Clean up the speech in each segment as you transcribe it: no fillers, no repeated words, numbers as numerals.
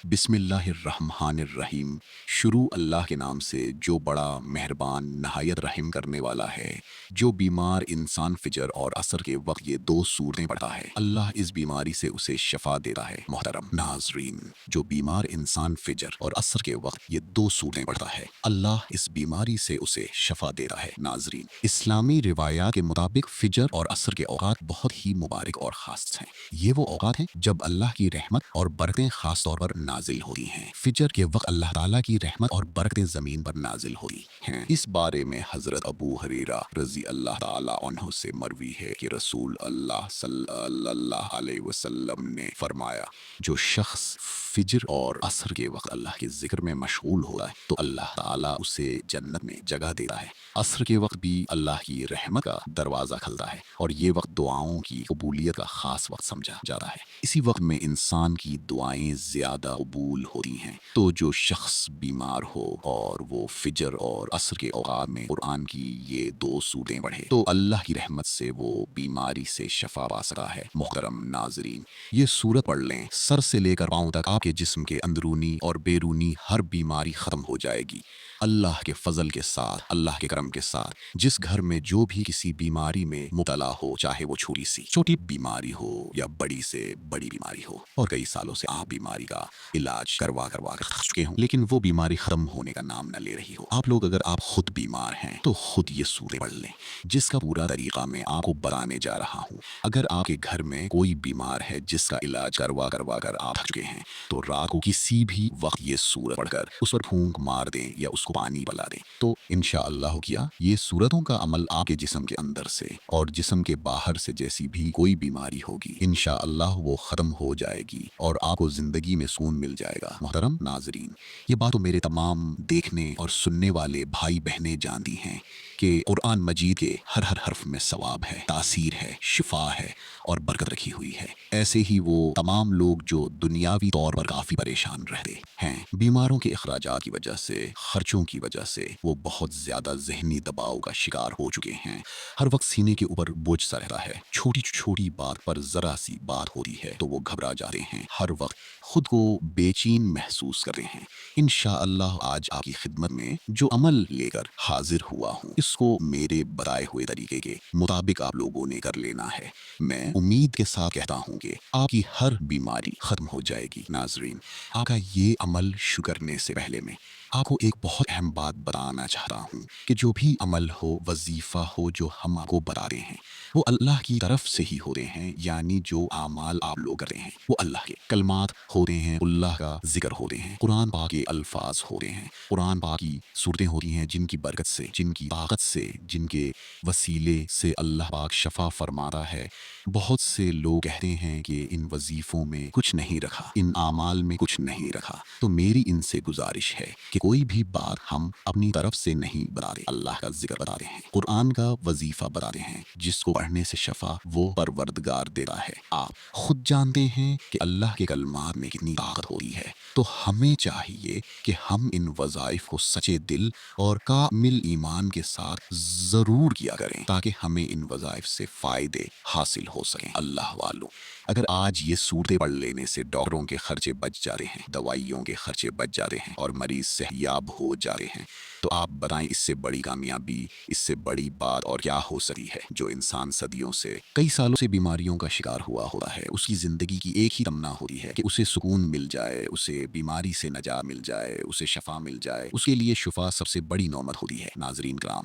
بسم اللہ الرحمن الرحیم۔ شروع اللہ کے نام سے جو بڑا مہربان نہایت رحم کرنے والا ہے۔ جو بیمار انسان فجر اور عصر کے وقت یہ دو سورتیں پڑھتا ہے اللہ اس بیماری سے اسے شفا دیتا ہے۔ محترم ناظرین، جو بیمار انسان فجر اور عصر کے وقت یہ دو سورتیں پڑھتا ہے اللہ اس بیماری سے اسے شفا دیتا ہے۔ ناظرین، اسلامی روایات کے مطابق فجر اور عصر کے اوقات بہت ہی مبارک اور خاص ہیں۔ یہ وہ اوقات ہیں جب اللہ کی رحمت اور برکتیں خاص طور پر نازل ہوتی ہیں۔ فجر کے وقت اللہ تعالیٰ کی رحمت اور برکتیں زمین پر نازل ہوتی ہیں۔ اس بارے میں حضرت ابو ہریرہ رضی اللہ تعالیٰ عنہ سے مروی ہے کہ رسول اللہ صلی اللہ علیہ وسلم نے فرمایا، جو شخص فجر اور عصر کے وقت اللہ کے ذکر میں مشغول ہوتا ہے تو اللہ تعالیٰ اسے جنت میں جگہ دیتا ہے۔ عصر کے وقت بھی اللہ کی رحمت کا دروازہ کھلتا ہے اور یہ وقت دعاؤں کی قبولیت کا خاص وقت سمجھا جاتا ہے۔ اسی وقت میں انسان کی دعائیں زیادہ قبول ہوتی ہیں۔ تو جو شخص بیمار ہو اور وہ فجر اور عصر کے اوقات میں قرآن کی یہ دو سورتیں پڑھے تو اللہ کی رحمت سے وہ بیماری سے شفا پا سکتا ہے۔ محترم ناظرین، یہ سورت پڑھ لیں، سر سے لے کر پاؤں تک آپ کے جسم کے اندرونی اور بیرونی ہر بیماری ختم ہو جائے گی اللہ کے فضل کے ساتھ، اللہ کے کرم کے ساتھ۔ جس گھر میں جو بھی کسی بیماری میں مبتلا ہو، چاہے وہ چھوٹی سی چھوٹی بیماری ہو یا بڑی سے بڑی بیماری ہو، اور کئی سالوں سے آپ بیماری کا علاج کروا کر تھک چکے ہوں لیکن وہ بیماری ختم ہونے کا نام نہ لے رہی ہو، آپ لوگ اگر آپ خود بیمار ہیں تو خود یہ سورتیں پڑھ لیں، جس کا پورا طریقہ میں آپ کو بتانے جا رہا ہوں۔ اگر آپ کے گھر میں کوئی بیمار ہے جس کا علاج کروا کر آپ تھک چکے ہیں تو رات کو کسی بھی وقت یہ سورت پڑھ کر اس پر پھونک مار دیں یا اس کو پانی پلا دیں تو انشاءاللہ کیا یہ سورتوں کا عمل آپ کے جسم کے اندر سے اور جسم کے باہر سے جیسی بھی کوئی بیماری ہوگی انشاءاللہ وہ ختم ہو جائے گی اور آپ کو زندگی میں سکون مل جائے گا۔ محترم ناظرین، یہ بات تو میرے تمام دیکھنے اور سننے والے بھائی بہنیں جانتی ہیں کہ قرآن مجید کے ہر حرف میں ثواب ہے، تاثیر ہے، شفا ہے اور برکت رکھی ہوئی ہے۔ ایسے ہی وہ تمام لوگ جو دنیاوی طور پر کافی پریشان رہتے ہیں، بیماروں کے اخراجات کی وجہ سے، خرچوں کی وجہ سے وہ بہت زیادہ ذہنی دباؤ کا شکار ہو چکے ہیں۔ ہر وقت سینے کے اوپر بوجھ سا رہتا ہے، چھوٹی چھوٹی بات پر ذرا سی بات ہوتی ہے تو وہ گھبرا جاتے ہیں، ہر وقت خود کو بے چین محسوس کرتے ہیں۔ انشاءاللہ آج آپ کی خدمت میں جو عمل لے کر حاضر ہوا ہوں اس کو میرے بتائے ہوئے طریقے کے مطابق آپ لوگوں نے کر لینا ہے۔ میں امید کے ساتھ کہتا ہوں کہ آپ کی ہر بیماری ختم ہو جائے گی۔ ناظرین، آپ کا یہ عمل شروع کرنے سے پہلے میں آپ کو ایک بہت اہم بات بتانا چاہتا ہوں کہ جو بھی عمل ہو، وظیفہ ہو جو ہم آپ کو بتاتے ہیں وہ اللہ کی طرف سے ہی ہوتے ہیں، یعنی جو اعمال آپ لوگ کرتے ہیں وہ اللہ کے کلمات ہوتے ہیں، اللہ کا ذکر ہوتے ہیں، قرآن پاک کے الفاظ ہوتے ہیں، قرآن پاک کی صورتیں ہوتی ہیں جن کی برکت سے، جن کی طاقت سے، جن کے وسیلے سے اللہ پاک شفا فرماتا ہے۔ بہت سے لوگ کہتے ہیں کہ ان وظیفوں میں کچھ نہیں رکھا، ان اعمال میں کچھ نہیں رکھا، تو میری ان سے گزارش ہے کہ کوئی بھی بات ہم اپنی طرف سے نہیں بتاتے، اللہ کا ذکر بتاتے ہیں، قرآن کا وظیفہ بتاتے ہیں جس کو پڑھنے سے شفا وہ پروردگار دیتا ہے۔ آپ خود جانتے ہیں کہ اللہ کے کلمات میں کتنی طاقت ہوتی ہے، تو ہمیں چاہیے کہ ہم ان وظائف کو سچے دل اور کامل ایمان کے ساتھ ضرور کیا کریں تاکہ ہمیں ان وظائف سے فائدے حاصل ہو سکیں۔ اللہ والوں، اگر آج یہ صورتیں پڑھ لینے سے ڈاکٹروں کے خرچے بچ جاتے ہیں، دوائیوں کے خرچے بچ جاتے ہیں اور مریض صحتیاب ہو جاتے ہیں تو آپ بتائیں اس سے بڑی کامیابی، اس سے بڑی بات اور کیا ہو سکتی ہے؟ جو انسان صدیوں سے، کئی سالوں سے بیماریوں کا شکار ہوا ہوتا ہے، اس کی زندگی کی ایک ہی تمنا ہوتی ہے کہ اسے سکون مل جائے، اسے بیماری سے نجات مل جائے، اسے شفا مل جائے، اس کے لیے شفا سب سے بڑی نعمت ہوتی ہے۔ ناظرین کرام،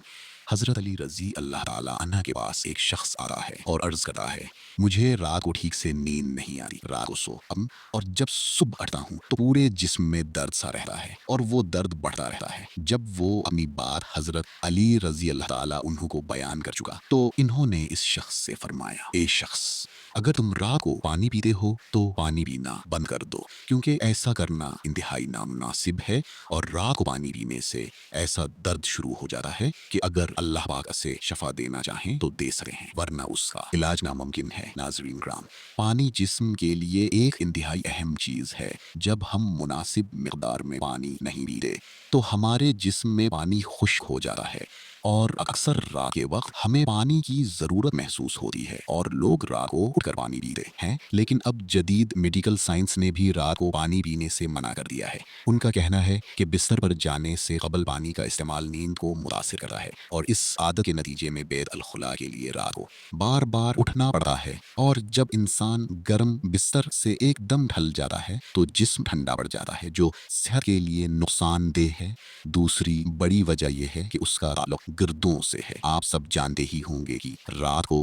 حضرت علی رضی اللہ تعالیٰ عنہ کے پاس ایک شخص آتا ہے اور عرض کرتا ہے، مجھے رات کو ٹھیک سے نیند نہیں آتی، رات کو اور جب صبح اٹھتا ہوں تو پورے جسم میں درد سا رہتا ہے اور وہ درد بڑھتا رہتا ہے۔ جب وہ اپنی بات حضرت علی رضی اللہ تعالیٰ عنہ کو بیان کر چکا تو انہوں نے اس شخص سے فرمایا، اے شخص، اگر تم رات کو پانی پیتے ہو تو پانی پینا بند کر دو، کیونکہ ایسا کرنا انتہائی نامناسب ہے اور رات کو پانی پینے سے ایسا درد شروع ہو جاتا ہے کہ اگر اللہ پاک اسے شفا دینا چاہیں تو دے سکتے ہیں ورنہ اس کا علاج ناممکن ہے۔ ناظرین کرام، پانی جسم کے لیے ایک انتہائی اہم چیز ہے۔ جب ہم مناسب مقدار میں پانی نہیں پیتے تو ہمارے جسم میں پانی خشک ہو جاتا ہے اور اکثر رات کے وقت ہمیں پانی کی ضرورت محسوس ہوتی ہے اور لوگ رات کو اٹھ کر پانی پیتے ہیں، لیکن اب جدید میڈیکل سائنس نے بھی رات کو پانی پینے سے منع کر دیا ہے۔ ان کا کہنا ہے کہ بستر پر جانے سے قبل پانی کا استعمال نیند کو متاثر کرتا ہے اور اس عادت کے نتیجے میں بیت الخلاء کے لیے رات کو بار بار اٹھنا پڑتا ہے، اور جب انسان گرم بستر سے ایک دم ڈھل جاتا ہے تو جسم ٹھنڈا پڑ جاتا ہے، جو صحت کے لیے نقصان دہ ہے۔ دوسری بڑی وجہ یہ ہے کہ اس کا تعلق گردوں سے ہے۔ آپ سب جانتے ہی ہوں گے کہ رات کو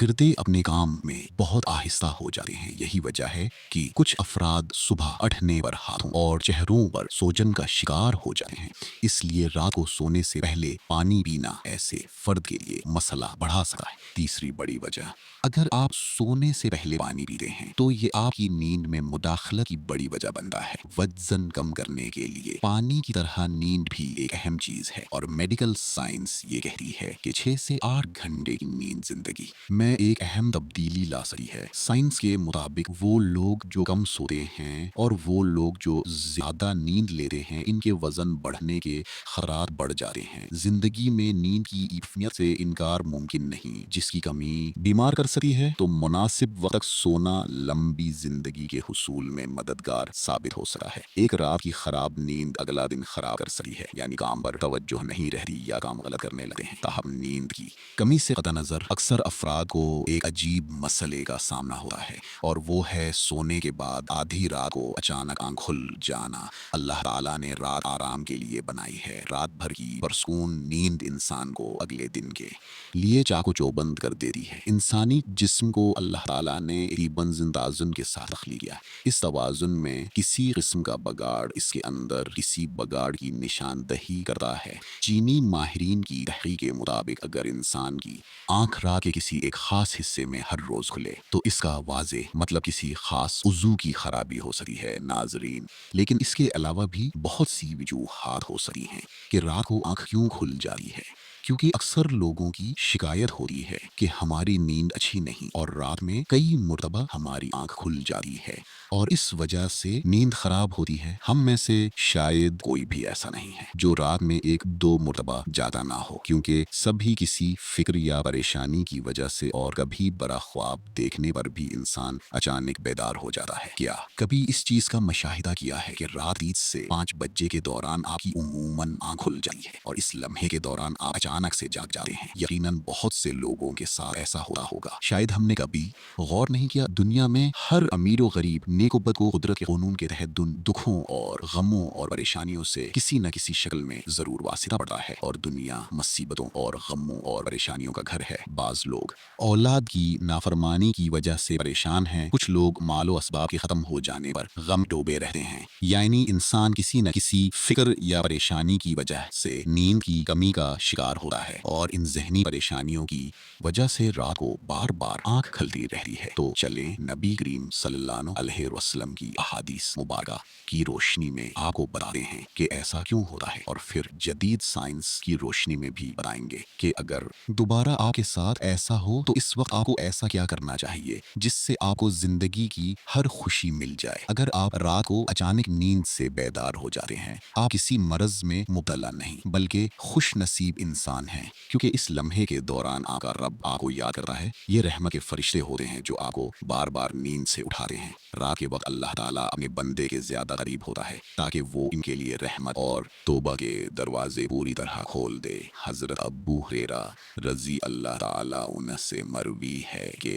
گردے اپنے کام میں بہت آہستہ ہو جاتے ہیں۔ یہی وجہ ہے کہ کچھ افراد صبح اٹھنے پر ہاتھوں اور چہروں پر سوجن کا شکار ہو جاتے ہیں۔ اس لیے رات کو سونے سے پہلے پانی پینا ایسے فرد کے لیے مسئلہ بڑھا سکتا ہے۔ تیسری بڑی وجہ، اگر آپ سونے سے پہلے پانی پیتے ہیں تو یہ آپ کی نیند میں مداخلت کی بڑی وجہ بنتا ہے۔ وزن کم کرنے کے لیے پانی کی طرح نیند بھی ایک اہم چیز ہے، اور میڈیکل سائنس یہ کہتی ہے کہ 6 سے 8 گھنٹے کی نیند زندگی میں ایک اہم تبدیلی لا سکتی ہے۔ سائنس کے مطابق وہ لوگ جو کم سوتے ہیں اور وہ لوگ جو زیادہ نیند لیتے ہیں، ان کے وزن بڑھنے کے خطرات بڑھ جاتے ہیں۔ زندگی میں نیند کی اہمیت سے انکار ممکن نہیں، جس کی کمی بیمار کر سکتی ہے، تو مناسب وقت تک سونا لمبی زندگی کے حصول میں مددگار ثابت ہو سکتا ہے۔ ایک رات کی خراب نیند اگلا دن خراب کر سکتی ہے، یعنی کام پر توجہ نہیں رہتی یا کام غلط کرنے لگتے ہیں۔ تاہم نیند کی کمی سے قطع نظر اکثر افراد کو ایک عجیب مسئلے کا سامنا ہوتا ہے، اور وہ ہے سونے کے بعد آدھی رات کو اچانک آنکھ کھل جانا۔ اللہ تعالیٰ نے رات آرام کے لیے بنائی ہے۔ رات بھر کی پرسکون نیند انسان کو اگلے دن کے لیے چاق و چوبند کر دیتی ہے۔ انسانی جسم کو اللہ تعالیٰ نے تقریباً توازن کے ساتھ تخلیق کیا ہے۔ اس توازن میں کسی قسم کا بگاڑ اس کے اندر کسی بگاڑ کی نشاندہی کرتا ہے۔ چینی ماہرین کی تحقیق کے مطابق اگر انسان کی آنکھ رات کے کسی ایک خاص حصے میں ہر روز کھلے تو اس کا واضح مطلب کسی خاص عضو کی خرابی ہو سکتی ہے۔ ناظرین، لیکن اس کے علاوہ بھی بہت سی وجوہات ہو سکتی ہیں کہ رات کو آنکھ کیوں کھل جاتی ہے، کیونکہ اکثر لوگوں کی شکایت ہوتی ہے کہ ہماری نیند اچھی نہیں، اور رات میں کئی مرتبہ ہماری آنکھ کھل جاتی ہے اور اس وجہ سے نیند خراب ہوتی ہے۔ ہم میں سے شاید کوئی بھی ایسا نہیں ہے جو رات میں 1-2 مرتبہ جاگا نہ ہو، کیونکہ سبھی کسی فکر یا پریشانی کی وجہ سے، اور کبھی برا خواب دیکھنے پر بھی انسان اچانک بیدار ہو جاتا ہے۔ کیا کبھی اس چیز کا مشاہدہ کیا ہے کہ رات 3 سے 5 بجے کے دوران آپ کی عموماً آنکھ کھل جاتی ہے اور اس لمحے کے دوران آپ اچانک سے جاگ جاتے ہیں؟ یقیناً بہت سے لوگوں کے ساتھ ایسا ہوتا ہوگا۔ شاید ہم نے کبھی غور نہیں کیا، دنیا میں ہر امیر و غریب، نیک و بد کو قدرت کے قانون کے تحت دکھوں اور غموں اور پریشانیوں سے کسی نہ کسی شکل میں ضرور واسطہ پڑتا ہے، اور دنیا مصیبتوں اور غموں اور پریشانیوں کا گھر ہے۔ بعض لوگ اولاد کی نافرمانی کی وجہ سے پریشان ہیں، کچھ لوگ مال و اسباب کے ختم ہو جانے پر غم ڈوبے رہتے ہیں۔ یعنی انسان کسی نہ کسی فکر یا پریشانی کی وجہ سے نیند کی کمی کا شکار ہوتا ہے، اور ان ذہنی پریشانیوں کی وجہ سے رات کو بار بار آنکھ کھلتی رہتی ہے۔ تو چلیں نبی کریم صلی اللہ علیہ وسلم کی احادیث مبارکہ کی روشنی میں آپ کو بتاتے ہیں کہ ایسا کیوں ہوتا ہے، اور پھر جدید سائنس کی روشنی میں بھی بتائیں گے کہ اگر دوبارہ آپ کے ساتھ ایسا ہو تو اس وقت آپ کو ایسا کیا کرنا چاہیے جس سے آپ کو زندگی کی ہر خوشی مل جائے۔ اگر آپ رات کو اچانک نیند سے بیدار ہو جاتے ہیں، آپ کسی مرض میں مبتلا نہیں بلکہ خوش نصیب انسان ہیں، کیونکہ اس لمحے کے دوران آپ کا رب آپ کو یاد کرتا ہے۔ یہ رحمت کے فرشتے ہوتے ہیں جو آپ کو بار بار نیند سے اٹھاتے ہیں۔ رات کے وقت اللہ تعالیٰ اپنے بندے کے زیادہ قریب ہوتا ہے تاکہ وہ ان کے لیے رحمت اور توبہ کے دروازے پوری طرح کھول دے۔ حضرت ابو ہریرہ رضی اللہ تعالیٰ عنہ سے مروی ہے کہ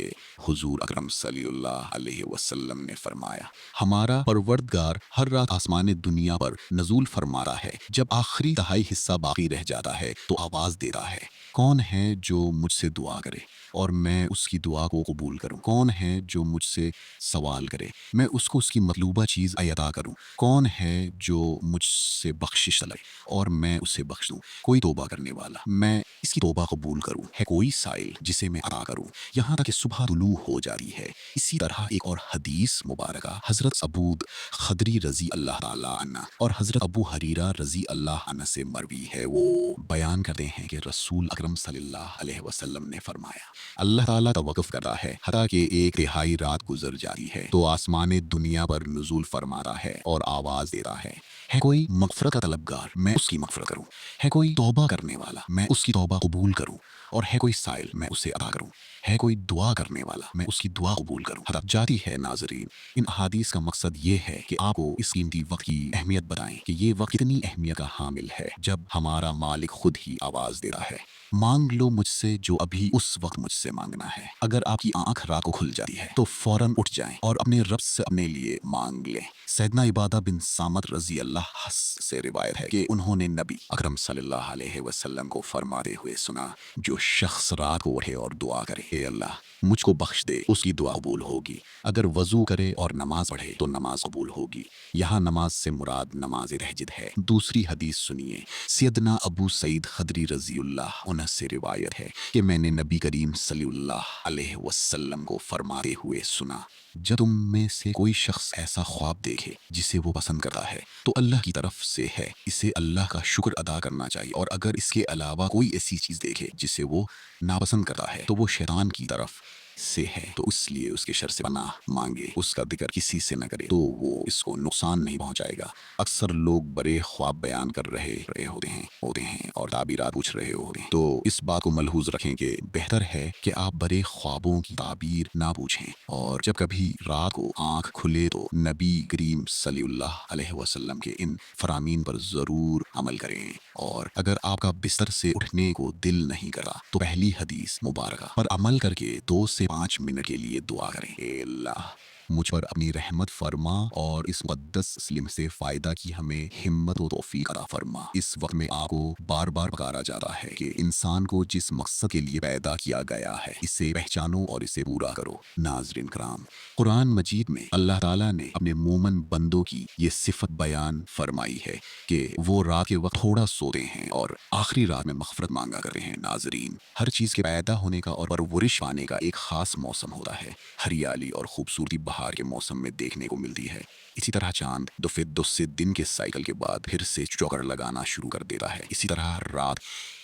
حضور اکرم صلی اللہ علیہ وسلم نے فرمایا، ہمارا پروردگار ہر رات آسمان دنیا پر نزول فرماتا ہے۔ جب آخری تہائی حصہ باقی رہ جاتا ہے تو آواز دیتا ہے، کون ہے جو مجھ سے دعا کرے اور میں اس کی دعا کو قبول کروں؟ کون ہے جو مجھ سے سوال کرے، میں اس کو اس کی مطلوبہ چیز عطا کروں؟ کون ہے جو مجھ سے بخشش طلبے اور میں اسے بخش دوں؟ کوئی توبہ کرنے والا، میں اس کی توبہ قبول کروں؟ ہے کوئی سائل جسے میں عطا کروں؟ یہاں تک کہ صبح طلوع ہو جاتی ہے۔ اسی طرح ایک اور حدیث مبارکہ حضرت ابود خدری رضی اللہ تعالیٰ عنہ اور حضرت ابو ہریرہ رضی اللہ عنہ سے مروی ہے۔ وہ بیان کرتے ہیں کہ رسول اکرم صلی اللہ علیہ وسلم نے فرمایا، اللہ تعالیٰ توقف کرتا ہے حتیٰ کہ ایک تہائی رات گزر جاتی ہے تو آسمان دنیا پر نزول فرماتا ہے اور آواز دیتا ہے کوئی مغفرت کا طلبگار، میں اس کی مغفرت کروں، ہے کوئی توبہ کرنے والا، میں اس کی توبہ قبول کروں، اور ہے کوئی سائل، میں اسے عطا کروں، ہے کوئی دعا کرنے والا، میں اس کی دعا قبول کروں۔ حتیٰ جاتی ہے ناظرین، ان احادیث کا مقصد یہ ہے کہ آپ کو اس قیمتی وقت کی اہمیت بتائیں کہ یہ وقت کتنی اہمیت کا حامل ہے جب ہمارا مالک خود ہی آواز دیتا ہے، مانگ لو مجھ سے جو ابھی اس وقت مجھ سے مانگنا ہے۔ اگر آپ کی آنکھ رات کو کھل جاتی ہے تو فوراً اٹھ جائیں اور اپنے رب سے اپنے لیے مانگ لیں۔ سیدنا عبادہ بن صامت رضی اللہ سے روایت ہے کہ انہوں نے نبی اکرم صلی اللہ علیہ وسلم کو فرماتے ہوئے سنا، جو شخص رات کو اٹھے اور دعا کرے، اے اللہ مجھ کو بخش دے، اس کی دعا قبول ہوگی۔ اگر وضو کرے اور نماز پڑھے تو نماز قبول ہوگی۔ یہاں نماز سے مراد نماز تہجد ہے۔ دوسری حدیث سنیے، سیدنا ابو سعید خدری رضی اللہ عنہ سے روایت ہے کہ میں نے نبی کریم صلی اللہ علیہ وسلم کو فرماتے ہوئے سنا، جب تم میں سے کوئی شخص ایسا خواب دیکھے جسے وہ پسند کرتا ہے تو اللہ کی طرف سے ہے، اسے اللہ کا شکر ادا کرنا چاہیے، اور اگر اس کے علاوہ کوئی ایسی چیز دیکھے جسے وہ ناپسند کرتا ہے تو وہ شیطان کی طرف سے ہے، تو اس لیے اس کے شر سے پناہ مانگے، اس کا ذکر کسی سے نہ کرے تو وہ اس کو نقصان نہیں پہنچائے گا۔ اکثر لوگ بڑے خواب بیان کر رہے ہوتے ہیں اور تعبیرات پوچھ رہے ہوتے ہیں، تو اس بات کو ملحوظ رکھیں کہ بہتر ہے کہ آپ بڑے خوابوں کی تعبیر نہ پوچھیں، اور جب کبھی رات کو آنکھ کھلے تو نبی کریم صلی اللہ علیہ وسلم کے ان فرامین پر ضرور عمل کریں، اور اگر آپ کا بستر سے اٹھنے کو دل نہیں کرا تو پہلی حدیث مبارکہ پر عمل کر کے 2 سے 5 منٹ کے لیے دعا کریں، اے اللہ مجھ پر اپنی رحمت فرما اور اس مقدس اسلم سے فائدہ کی ہمیں ہمت و توفیق عطا فرما۔ اس وقت میں آپ کو بار بار پکارا جاتا ہے کہ انسان کو جس مقصد کے لیے پیدا کیا گیا ہے اسے پہچانو اور اسے پورا کرو۔ ناظرین کرام، قرآن مجید میں اللہ تعالیٰ نے اپنے مومن بندوں کی یہ صفت بیان فرمائی ہے کہ وہ رات کے وقت تھوڑا سوتے ہیں اور آخری رات میں مغفرت مانگا کرتے ہیں۔ ناظرین، ہر چیز کے پیدا ہونے کا اور پرورش پانے کا ایک خاص موسم ہوتا ہے، ہریالی اور خوبصورتی بہار کے موسم میں دیکھنے کو ملتی ہے۔ اسی طرح چاند دو سے دن کے سائیکل کے بعد پھر سے چوکر لگانا شروع کر دیتا ہے، اسی طرح رات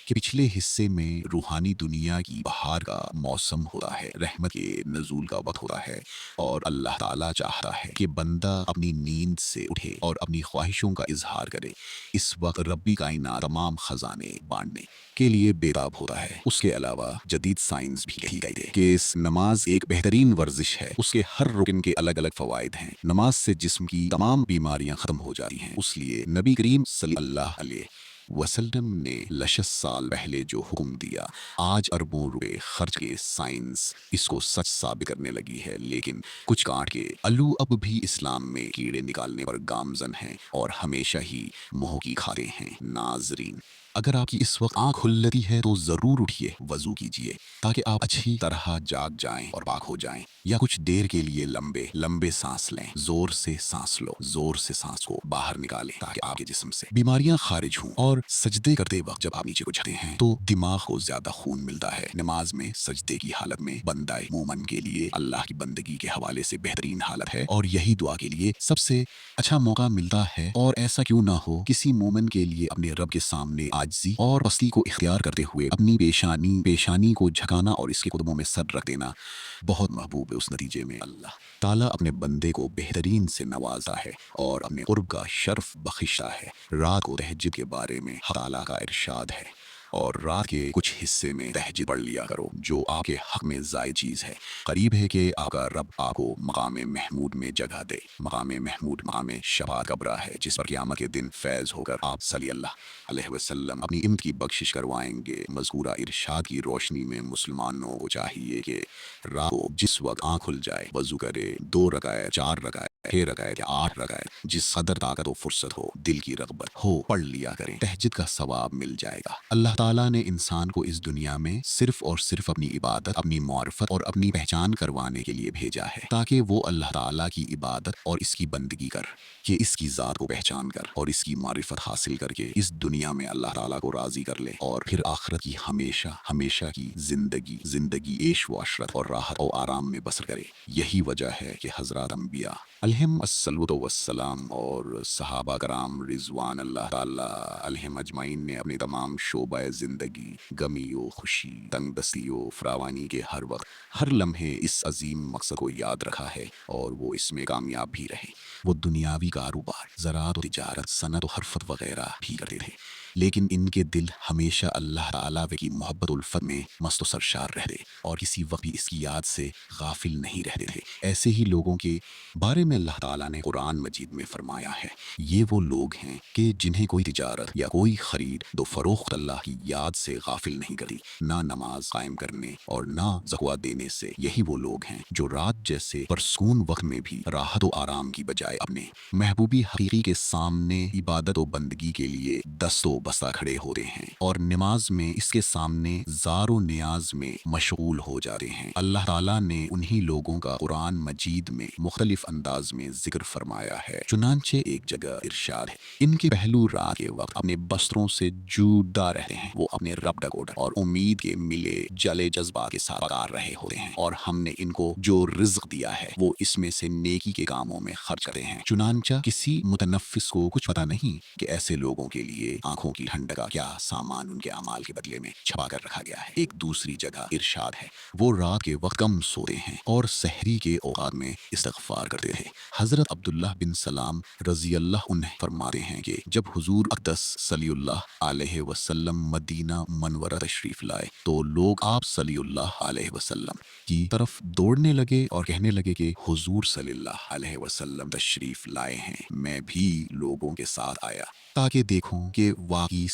کے پچھلے حصے میں روحانی دنیا کی بہار کا موسم ہوتا ہے، رحمت کے نزول کا وقت ہوتا ہے، اور اللہ تعالیٰ چاہتا ہے کہ بندہ اپنی نیند سے اٹھے اور اپنی خواہشوں کا اظہار کرے۔ اس وقت ربی کائنات تمام خزانے بانٹنے کے لیے بےتاب ہوتا ہے۔ اس کے علاوہ جدید سائنس بھی کہی گئی ہے کہ اس نماز ایک بہترین ورزش ہے، اس کے ہر رکن کے الگ الگ فوائد ہیں۔ نماز سے جسم کی تمام بیماریاں ختم ہو جاتی ہیں، اس لیے نبی کریم صلی اللہ علیہ وسلم نے لشس سال پہلے جو حکم دیا، آج اربوں روپے خرچ کے سائنس اس کو سچ ثابت کرنے لگی ہے، لیکن کچھ کاٹ کے الو اب بھی اسلام میں کیڑے نکالنے پر گامزن ہیں اور ہمیشہ ہی منہ کی کھاتے ہیں۔ ناظرین، اگر آپ کی اس وقت آنکھ کھلتی ہے تو ضرور اٹھیے، وضو کیجیے تاکہ آپ اچھی طرح جاگ جائیں اور پاک ہو جائیں، یا کچھ دیر کے لیے لمبے سانس لیں، زور سے سانس لو، زور سے سانس کو باہر نکالیں تاکہ آپ کے جسم سے بیماریاں خارج ہوں۔ اور سجدے کرتے وقت جب آپ نیچے کو جھکتے ہیں تو دماغ کو زیادہ خون ملتا ہے۔ نماز میں سجدے کی حالت میں بندہ مومن کے لیے اللہ کی بندگی کے حوالے سے بہترین حالت ہے، اور یہی دعا کے لیے سب سے اچھا موقع ملتا ہے، اور ایسا کیوں نہ ہو کسی مومن کے لیے اپنے رب کے سامنے عاجزی اور پستی کو اختیار کرتے ہوئے اپنی پیشانی کو جھکانا اور اس کے قدموں میں سر رکھ دینا بہت محبوب ہے۔ اس نتیجے میں اللہ تعالیٰ اپنے بندے کو بہترین سے نوازا ہے اور اپنے قرب کا شرف بخشتا ہے۔ رات کو تہجد کے بارے میں حق تعالیٰ کا ارشاد ہے، اور رات کے کچھ حصے میں تہجد پڑھ لیا کرو جو آپ کے حق میں زائد چیز ہے، قریب ہے کہ آپ کا رب آپ کو مقام محمود میں جگہ دے۔ مقام محمود مقام شفاعت کا برا ہے جس پر قیامت کے دن فیض ہو کر آپ صلی اللہ علیہ وسلم اپنی امت کی بخشش کروائیں گے۔ مذکورہ ارشاد کی روشنی میں مسلمانوں کو چاہیے کہ رات کو جس وقت آنکھ کھل جائے وضو کرے، 2 رکعت، 4 رکعت، 6 رکعت یا 8 رکعت، جس قدر طاقت و فرصت ہو، دل کی رغبت ہو، پڑھ لیا کریں، تہجد کا ثواب مل جائے گا۔ اللہ تعالیٰ نے انسان کو اس دنیا میں صرف اور صرف اپنی عبادت، اپنی معرفت اور اپنی پہچان کروانے کے لیے بھیجا ہے، تاکہ وہ اللہ تعالیٰ کی عبادت اور اس کی بندگی کر کے اس کی ذات کو پہچان کر اور اس کی معرفت حاصل کر کے اس دنیا میں اللہ تعالیٰ کو راضی کر لے، اور پھر آخرت کی ہمیشہ کی زندگی عیش و عشرت اور راحت و آرام میں بسر کرے۔ یہی وجہ ہے کہ حضرات انبیاء علیہم الصلوۃ والسلام اور صحابہ کرام رضوان اللہ تعالیٰ علیہم اجمعین نے اپنے تمام شعبۂ ہے زندگی، غمی و خوشی، تنگ دستی و فراوانی کے ہر وقت ہر لمحے اس عظیم مقصد کو یاد رکھا ہے اور وہ اس میں کامیاب بھی رہے۔ وہ دنیاوی کاروبار، زراعت و تجارت، صنعت و حرفت وغیرہ بھی کرتے تھے، لیکن ان کے دل ہمیشہ اللہ تعالیٰ کی محبت الفت میں مست و سرشار رہتے اور کسی وقت بھی اس کی یاد سے غافل نہیں رہتے تھے۔ ایسے ہی لوگوں کے بارے میں اللہ تعالیٰ نے قرآن مجید میں فرمایا ہے، یہ وہ لوگ ہیں کہ جنہیں کوئی تجارت یا کوئی خرید و فروخت اللہ کی یاد سے غافل نہیں کرتی، نہ نماز قائم کرنے اور نہ زکوٰۃ دینے سے۔ یہی وہ لوگ ہیں جو رات جیسے پرسکون وقت میں بھی راحت و آرام کی بجائے اپنے محبوبی حقیقی کے سامنے عبادت و بندگی کے لیے دست و بستہ کھڑے ہوتے ہیں اور نماز میں اس کے سامنے زار و نیاز میں مشغول ہو جاتے ہیں۔ اللہ تعالیٰ نے انہی لوگوں کا قرآن مجید میں مختلف انداز میں ذکر فرمایا ہے۔ چنانچہ ایک جگہ ارشاد ہے، ان کے پہلو رات کے وقت اپنے بستروں سے جودا رہتے ہیں، وہ اپنے رب ڈکوٹ اور امید کے ملے جلے جذبات کے ساتھ پکار رہے ہوتے ہیں، اور ہم نے ان کو جو رزق دیا ہے وہ اس میں سے نیکی کے کاموں میں خرچ کرتے ہیں۔ چنانچہ کسی متنفس کو کچھ پتہ نہیں کہ ایسے لوگوں کے لیے آنکھوں کی ٹھنڈک کا کیا سامان ان کے اعمال کے بدلے میں چھپا کر رکھا گیا ہے۔ ایک دوسری جگہ ارشاد ہے، وہ رات کے وقت کم سوتے ہیں اور سحری کے اوقات میں استغفار کرتے تھے۔ حضرت عبداللہ بن سلام رضی اللہ عنہ فرماتے ہیں کہ جب حضور اقدس صلی اللہ علیہ وسلم مدینہ منورہ تشریف لائے تو لوگ آپ صلی اللہ علیہ وسلم کی طرف دوڑنے لگے اور کہنے لگے کہ حضور صلی اللہ علیہ وسلم تشریف لائے ہیں۔ میں بھی لوگوں کے ساتھ آیا تاکہ دیکھوں کہ واقعی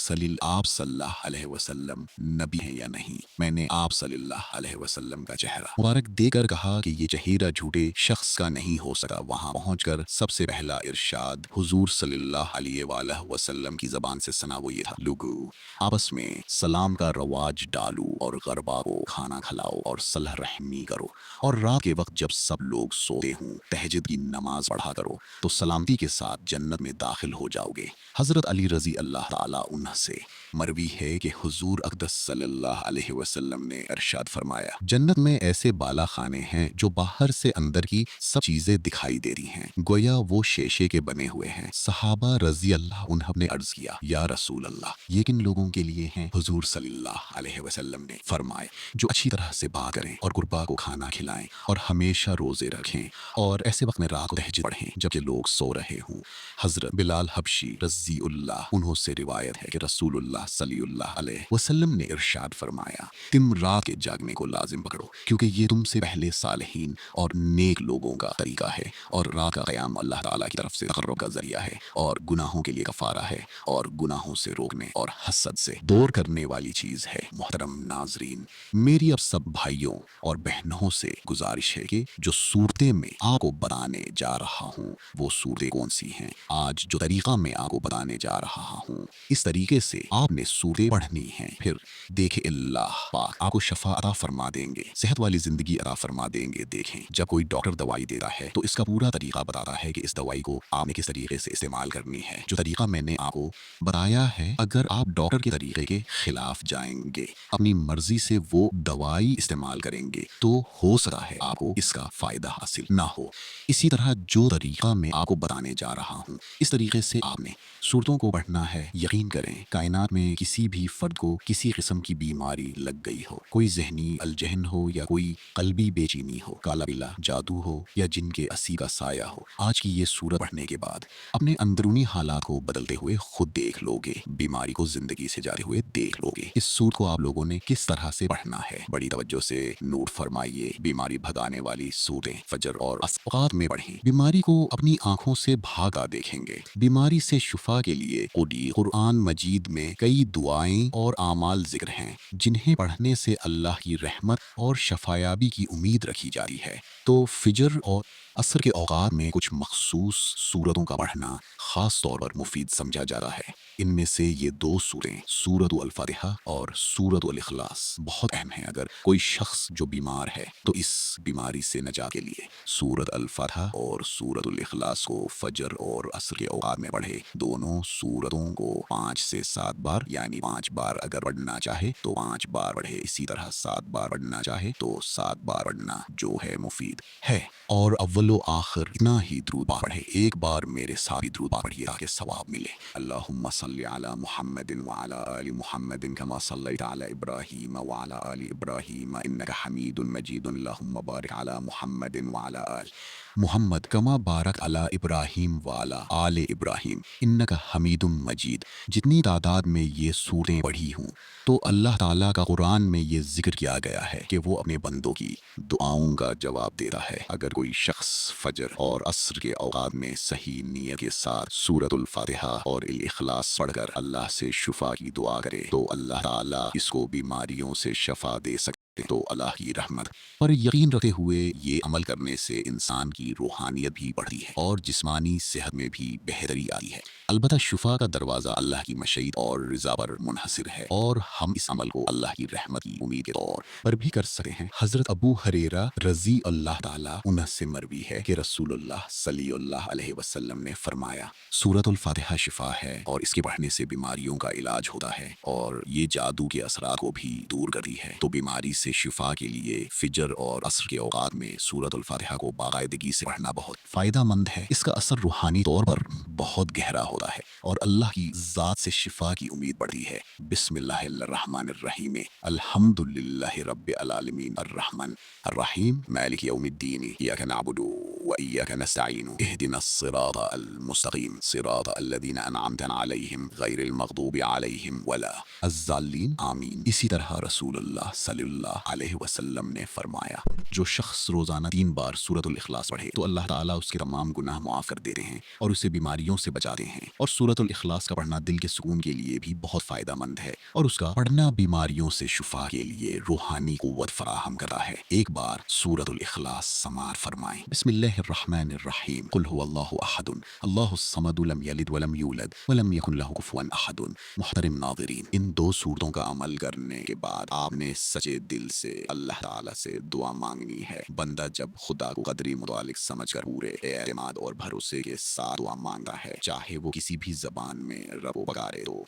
آپ صلی اللہ علیہ وسلم نبی ہیں یا نہیں۔ میں نے آپ صلی اللہ علیہ وسلم کا چہرہ مبارک دے کر کہا کہ یہ چہرہ جھوٹے شخص کا نہیں ہو سکا۔ وہاں پہنچ کر سب سے پہلا ارشاد حضور صلی اللہ علیہ وآلہ وسلم کی زبان سے سنا وہ یہ تھا، لوگو آپس میں سلام کا رواج ڈالو اور غربا کو کھانا کھلاؤ اور صلح رحمی کرو، اور رات کے وقت جب سب لوگ سوتے ہوں تہجد کی نماز پڑھا کرو تو سلامتی کے ساتھ جنت میں داخل ہو جاؤ گے۔ حضرت علی رضی اللہ تعالیٰ عنہ سے مروی ہے کہ حضور اقدس صلی اللہ علیہ وسلم نے ارشاد فرمایا، جنت میں ایسے بالا خانے ہیں جو باہر سے اندر کی سب چیزیں دکھائی دیتی ہیں، گویا وہ شیشے کے بنے ہوئے ہیں۔ صحابہ رضی اللہ عنہ نے عرض کیا، یا رسول اللہ یہ کن لوگوں کے لیے ہیں؟ حضور صلی اللہ علیہ وسلم نے فرمایا، جو اچھی طرح سے بات کریں اور غربا کو کھانا کھلائیں اور ہمیشہ روزے رکھیں اور ایسے وقت میں رات کو تہجد پڑھیں جبکہ لوگ سو رہے ہوں۔ حضرت بلال حبشی رضی اللہ عنہ سے روایت ہے کہ رسول اللہ صلی اللہ علیہ وسلم نے ارشاد فرمایا، تم رات کے جاگنے کو لازم پکڑو کیونکہ یہ تم سے پہلے صالحین اور نیک لوگوں کا طریقہ ہے، اور رات کا قیام اللہ تعالیٰ کی طرف سے تقرب کا ذریعہ ہے اور گناہوں کے لیے کفارہ ہے اور گناہوں سے روکنے اور حسد سے دور کرنے والی چیز ہے۔ محترم ناظرین، میری اب سب بھائیوں اور بہنوں سے گزارش ہے کہ جو صورتیں میں آپ کو بتانے جا رہا ہوں وہ صورتیں کون سی ہیں۔ آج جو طریقہ میں آپ کو بتانے جا رہا ہوں اس طریقے سے آپ نے صورتیں پڑھنی ہیں، پھر دیکھیں اللہ پاک آپ کو شفا عطا فرما دیں گے، صحت والی زندگی عطا فرما دیں گے۔ دیکھیں جب کوئی ڈاکٹر دوائی دیتا ہے تو اس کا پورا طریقہ بتاتا ہے کہ اس دوائی کو آپ نے کس طریقے سے استعمال کرنی ہے۔ جو طریقہ میں نے آپ کو بتایا ہے، اگر آپ ڈاکٹر کے طریقے کے خلاف جائیں گے، اپنی مرضی سے وہ دوائی استعمال کریں گے تو ہو سکتا ہے آپ کو اس کا فائدہ حاصل نہ ہو۔ اسی طرح جو طریقہ میں آپ کو بتانے جا رہا ہوں اس طریقے سے آپ نے صورتوں کو پڑھنا ہے۔ یقین کریں کائنات میں کسی بھی فرد کو کسی قسم کی بیماری لگ گئی ہو، کوئی ذہنی الجھن ہو یا کوئی قلبی بے چینی ہو، کالا بلا جادو ہو یا جن کے اسی کا سایہ ہو، آج کی یہ صورت پڑھنے کے بعد اپنے اندرونی حالات کو بدلتے ہوئے خود دیکھ لو گے، بیماری کو زندگی سے جاتے ہوئے دیکھ لو گے۔ اس صورت کو آپ لوگوں نے کس طرح سے پڑھنا ہے بڑی توجہ سے نوٹ فرمائیے۔ بیماری بھگانے والی صورتیں فجر اور اوقات میں پڑھیں، بیماری کو اپنی آنکھوں سے بھاگا دیکھیں گے۔ بیماری سے شفا کے لیے قرآن مجید میں کئی دعائیں اور اعمال ذکر ہیں جنہیں پڑھنے سے اللہ کی رحمت اور شفایابی کی امید رکھی جاتی ہے۔ تو فجر اور عصر کے اوقات میں کچھ مخصوص صورتوں کا پڑھنا خاص طور پر مفید سمجھا جاتا ہے۔ ان میں سے یہ دو سوریں سورۃ الفاتحہ اور سورۃ الاخلاص بہت اہم ہیں۔ اگر کوئی شخص جو بیمار ہے تو اس بیماری سے نجات کے لیے سورۃ الفاتحہ اور سورۃ الاخلاص کو فجر اور عصر کے اوقات میں پڑھے۔ دونوں سورتوں کو 5 سے 7 بار یعنی 5 بار اگر پڑھنا چاہے تو 5 بار پڑھے، اسی طرح 7 بار پڑھنا چاہے تو 7 بار پڑھنا جو ہے مفید ہے۔ اور اول اول و آخر اتنا ہی درود پڑھے. ایک بار میرے ساتھ بھی درود پڑھیے تاکہ ثواب ملے. اللہم صلی علی محمد وعلی آل محمد کما صلیت علی ابراہیم وعلی آل ابراہیم انک حمید مجید. اللہم بارک علی محمد وعلی آل محمد کما بارک علی ابراہیم وعلی آل ابراہیم انک حمید مجید. جتنی تعداد میں یہ سورتیں پڑھی ہوں تو اللہ تعالیٰ کا قرآن میں یہ ذکر کیا گیا ہے کہ وہ اپنے بندوں کی دعاؤں کا جواب دیتا ہے. اگر کوئی شخص فجر اور عصر کے اوقات میں صحیح نیت کے ساتھ سورۃ الفاتحہ اور الاخلاص پڑھ کر اللہ سے شفا کی دعا کرے تو اللہ تعالیٰ اس کو بیماریوں سے شفا دے سکتے. تو اللہ کی رحمت پر یقین رکھتے ہوئے یہ عمل کرنے سے انسان کی روحانیت بھی بڑھتی ہے اور جسمانی صحت میں بھی بہتری آتی ہے. البتہ شفا کا دروازہ اللہ کی مشیت اور رضا پر منحصر ہے اور ہم اس عمل کو اللہ کی رحمت کی امید کے طور پر بھی کر سکتے ہیں. حضرت ابو ہریرہ رضی اللہ تعالیٰ عنہ سے مروی ہے کہ رسول اللہ صلی اللہ علیہ وسلم نے فرمایا سورۃ الفاتحہ شفا ہے اور اس کے پڑھنے سے بیماریوں کا علاج ہوتا ہے اور یہ جادو کے اثرات کو بھی دور کرتی ہے. تو بیماری سے شفا کے لیے فجر اور عصر کے اوقات میں سورۃ الفاتحہ کو باقاعدگی سے پڑھنا بہت فائدہ مند ہے. اس کا اثر روحانی طور پر بہت گہرا ہوتا ہے اور اللہ کی ذات سے شفا کی امید بڑھتی ہے. بسم اللہ الرحمن الرحیم الحمد للہ رب العالمین الرحمن الرحیم مالک یوم الدین ایاک نعبد وإياك نستعين اهدنا الصراط المستقيم صراط الذين أنعمت عليهم غير المغضوب عليهم ولا الضالين آمین. اسی طرح رسول اللہ صلی اللہ علیہ وسلم نے فرمایا جو شخص روزانہ 3 بار سورۃ الاخلاص پڑھے تو اللہ تعالیٰ اس کے تمام گناہ معاف کر دیتے ہیں اور اسے بیماریوں سے بچاتے ہیں. اور سورۃ الاخلاص کا پڑھنا دل کے سکون کے لیے بھی بہت فائدہ مند ہے اور اس کا پڑھنا بیماریوں سے شفا کے لیے روحانی قوت فراہم کرتا ہے. ایک بار سورۃ الاخلاص سماعت فرمائیں. بسم اللہ الرحمن الرحیم قل هو اللہ احد اللہ الصمد لم یلد ولم یولد ولم یکن له کفوا احد. محترم ناظرین، ان 2 سورتوں کا عمل کرنے کے بعد آپ نے سچے دل سے اللہ تعالیٰ سے دعا مانگنی ہے. بندہ جب خدا کو قدری متعلق سمجھ کر پورے اعتماد اور بھروسے کے ساتھ دعا مانگتا ہے چاہے وہ کسی بھی زبان میں رب کو پکارے تو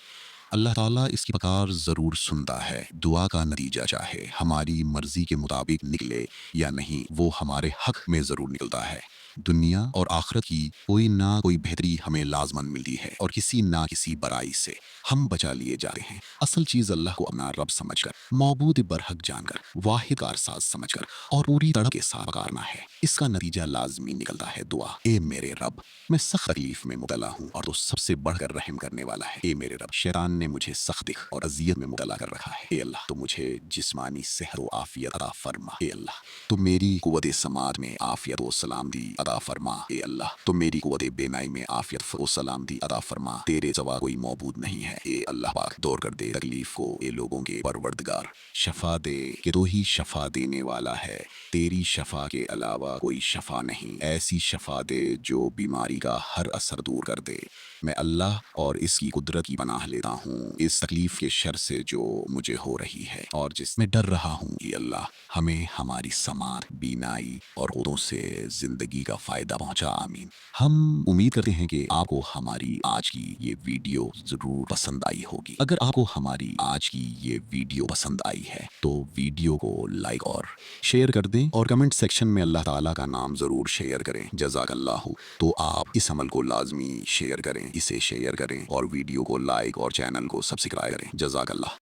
اللہ تعالیٰ اس کی پکار ضرور سنتا ہے. دعا کا نتیجہ چاہے ہماری مرضی کے مطابق نکلے یا نہیں وہ ہمارے حق میں ضرور نکلتا ہے. دنیا اور آخرت کی کوئی نہ کوئی بہتری ہمیں لازماً ملتی ہے اور کسی نہ کسی برائی سے ہم بچا لیے جاتے ہیں. اصل چیز اللہ کو اپنا رب سمجھ کر معبود برحق جان کر واحد کارساز سمجھ کر اور پوری تڑپ کے ساتھ پکارنا ہے. اس کا نتیجہ لازمی نکلتا ہے دعا. اے میرے رب میں سخت تکلیف میں مبتلا ہوں اور تو سب سے بڑھ کر رحم کرنے والا ہے. اے میرے رب شیطان نے مجھے سخت دکھ اور اذیت میں مبتلا کر رکھا ہے. اے اللہ تو مجھے جسمانی صحت و عافیت عطا فرما. اے اللہ تو میری قوت سماعت میں عافیت و سلامتی عطا فرما. اے اللہ تو میری قوت بینائی میں عافیت و سلامتی عطا فرما. تیرے سوا کوئی معبود نہیں ہے. اے اللہ پاک دور کر دے تکلیف کو. اے لوگوں کے پروردگار شفا دے کہ تو ہی شفا دینے والا ہے. تیری شفا کے علاوہ کوئی شفا نہیں. ایسی شفا دے جو بیماری کا ہر اثر دور کر دے. میں اللہ اور اس کی قدرت کی پناہ لیتا ہوں اس تکلیف کے شر سے جو مجھے ہو رہی ہے اور جس میں ڈر رہا ہوں. اے اللہ ہمیں ہماری سماعت بینائی اور قدروں سے زندگی کا فائدہ پہنچا. آمین. ہم امید کرتے ہیں کہ آپ کو ہماری آج کی یہ ویڈیو ضرور پسند آئی ہوگی. اگر آپ کو ہماری آج کی یہ ویڈیو پسند آئی ہے تو ویڈیو کو لائک اور شیئر کر دیں اور کمنٹ سیکشن میں اللہ تعالیٰ کا نام ضرور شیئر کریں. جزاک اللہ. تو آپ اس عمل کو لازمی شیئر کریں، اسے شیئر کریں اور ویڈیو کو لائک اور چینل کو سبسکرائب کریں. جزاک اللہ.